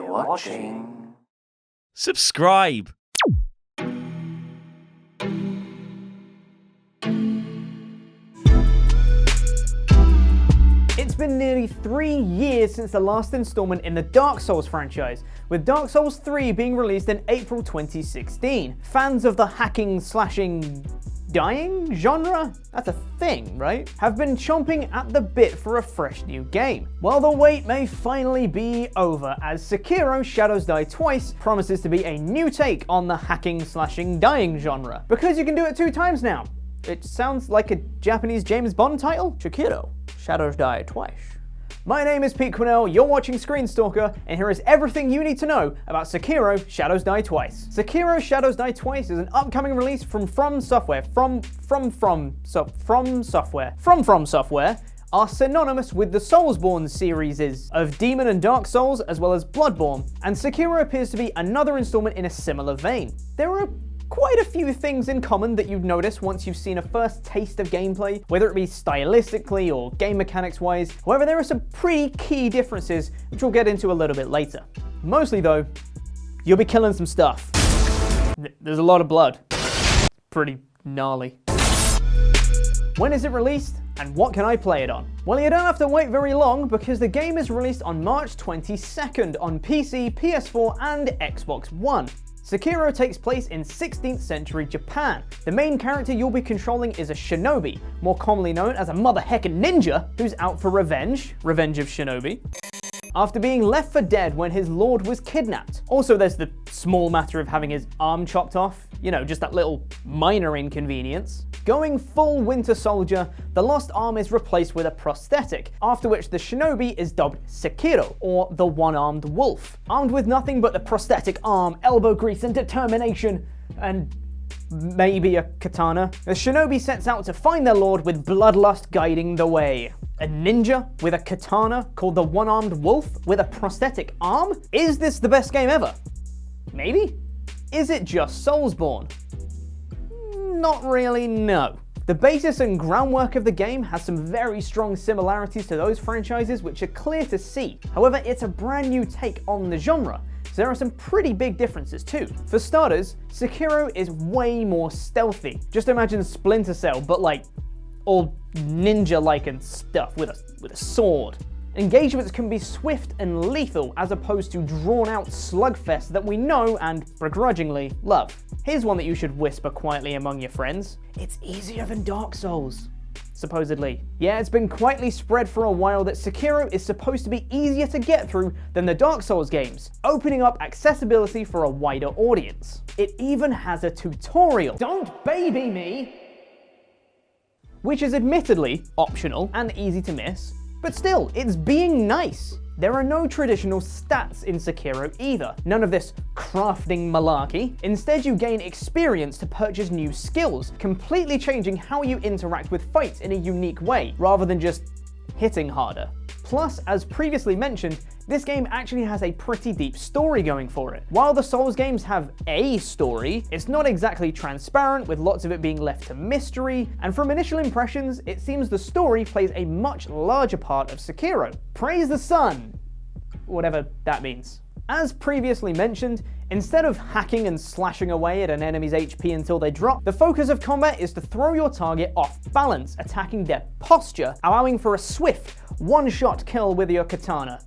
watching. Subscribe. It's been nearly 3 years since the last installment in the Dark Souls franchise, with Dark Souls 3 being released in April 2016. Fans of the hacking, slashing, dying genre? That's a thing, right? Have been chomping at the bit for a fresh new game. Well, the wait may finally be over, as Sekiro Shadows Die Twice promises to be a new take on the hacking, slashing, dying genre. Because you can do it 2 times now. It sounds like a Japanese James Bond title? Sekiro Shadows Die Twice. My name is Pete Quinnell, you're watching ScreenStalker, and here is everything you need to know about Sekiro Shadows Die Twice. Sekiro Shadows Die Twice is an upcoming release from From Software. From Software are synonymous with the Soulsborne series of Demon and Dark Souls, as well as Bloodborne, and Sekiro appears to be another installment in a similar vein. There are quite a few things in common that you'd notice once you've seen a first taste of gameplay, whether it be stylistically or game mechanics wise. However, there are some pretty key differences, which we'll get into a little bit later. Mostly though, you'll be killing some stuff. There's a lot of blood. Pretty gnarly. When is it released, and what can I play it on? Well, you don't have to wait very long, because the game is released on March 22nd on PC, PS4 and Xbox One. Sekiro takes place in 16th century Japan. The main character you'll be controlling is a shinobi, more commonly known as a mother-heckin' ninja, who's out for revenge of shinobi, after being left for dead when his lord was kidnapped. Also, there's the small matter of having his arm chopped off, you know, just that little minor inconvenience. Going full Winter Soldier, the lost arm is replaced with a prosthetic, after which the shinobi is dubbed Sekiro, or the one-armed wolf. Armed with nothing but the prosthetic arm, elbow grease and determination, and maybe a katana, the shinobi sets out to find their lord with bloodlust guiding the way. A ninja with a katana called the one-armed wolf with a prosthetic arm? Is this the best game ever? Maybe? Is it just Soulsborne? Not really, no. The basis and groundwork of the game has some very strong similarities to those franchises, which are clear to see. However, it's a brand new take on the genre, so there are some pretty big differences too. For starters, Sekiro is way more stealthy. Just imagine Splinter Cell, but like all ninja-like and stuff with a sword. Engagements can be swift and lethal, as opposed to drawn-out slugfests that we know and begrudgingly love. Here's one that you should whisper quietly among your friends. It's easier than Dark Souls, supposedly. Yeah, it's been quietly spread for a while that Sekiro is supposed to be easier to get through than the Dark Souls games, opening up accessibility for a wider audience. It even has a tutorial. Don't baby me! Which is admittedly optional and easy to miss, but still, it's being nice. There are no traditional stats in Sekiro either. None of this crafting malarkey. Instead, you gain experience to purchase new skills, completely changing how you interact with fights in a unique way, rather than just hitting harder. Plus, as previously mentioned, this game actually has a pretty deep story going for it. While the Souls games have a story, it's not exactly transparent, with lots of it being left to mystery, and from initial impressions, it seems the story plays a much larger part of Sekiro. Praise the sun! Whatever that means. As previously mentioned, instead of hacking and slashing away at an enemy's HP until they drop, the focus of combat is to throw your target off balance, attacking their posture, allowing for a swift, one-shot kill with your katana.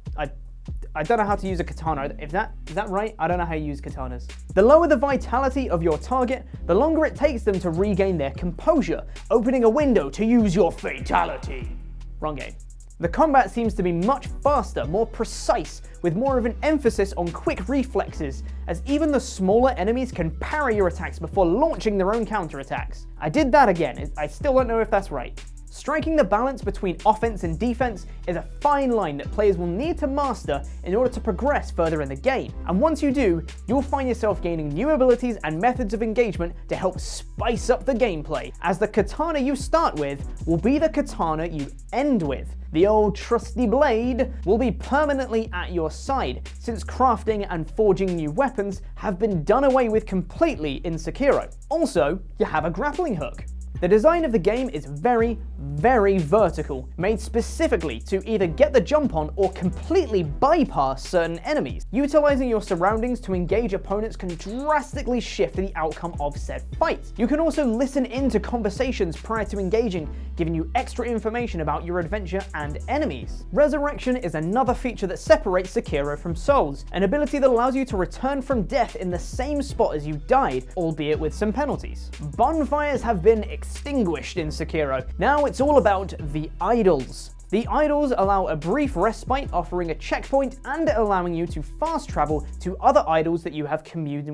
I don't know how to use a katana. Is that right? I don't know how you use katanas. The lower the vitality of your target, the longer it takes them to regain their composure, opening a window to use your fatality. Wrong game. The combat seems to be much faster, more precise, with more of an emphasis on quick reflexes, as even the smaller enemies can parry your attacks before launching their own counterattacks. I did that again. I still don't know if that's right. Striking the balance between offense and defense is a fine line that players will need to master in order to progress further in the game. And once you do, you'll find yourself gaining new abilities and methods of engagement to help spice up the gameplay, as the katana you start with will be the katana you end with. The old trusty blade will be permanently at your side, since crafting and forging new weapons have been done away with completely in Sekiro. Also, you have a grappling hook. The design of the game is very, very vertical, made specifically to either get the jump on or completely bypass certain enemies. Utilizing your surroundings to engage opponents can drastically shift the outcome of said fight. You can also listen into conversations prior to engaging, giving you extra information about your adventure and enemies. Resurrection is another feature that separates Sekiro from Souls, an ability that allows you to return from death in the same spot as you died, albeit with some penalties. Bonfires have been extinguished in Sekiro. Now it's all about the idols. The idols allow a brief respite, offering a checkpoint and allowing you to fast travel to other idols that you have communed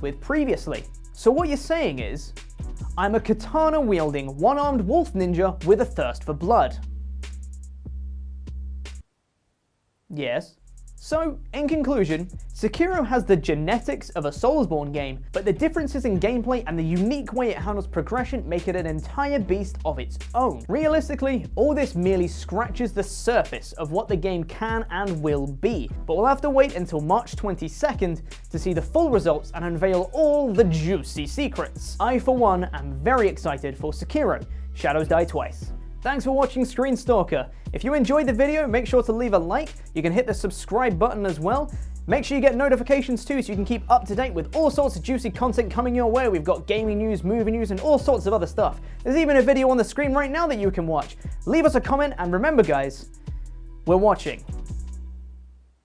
with previously. So what you're saying is, I'm a katana-wielding, one-armed wolf ninja with a thirst for blood. Yes. So, in conclusion, Sekiro has the genetics of a Soulsborne game, but the differences in gameplay and the unique way it handles progression make it an entire beast of its own. Realistically, all this merely scratches the surface of what the game can and will be, but we'll have to wait until March 22nd to see the full results and unveil all the juicy secrets. I, for one, am very excited for Sekiro: Shadows Die Twice. Thanks for watching ScreenStalker. If you enjoyed the video, make sure to leave a like. You can hit the subscribe button as well. Make sure you get notifications too so you can keep up to date with all sorts of juicy content coming your way. We've got gaming news, movie news, and all sorts of other stuff. There's even a video on the screen right now that you can watch. Leave us a comment, and remember guys, we're watching.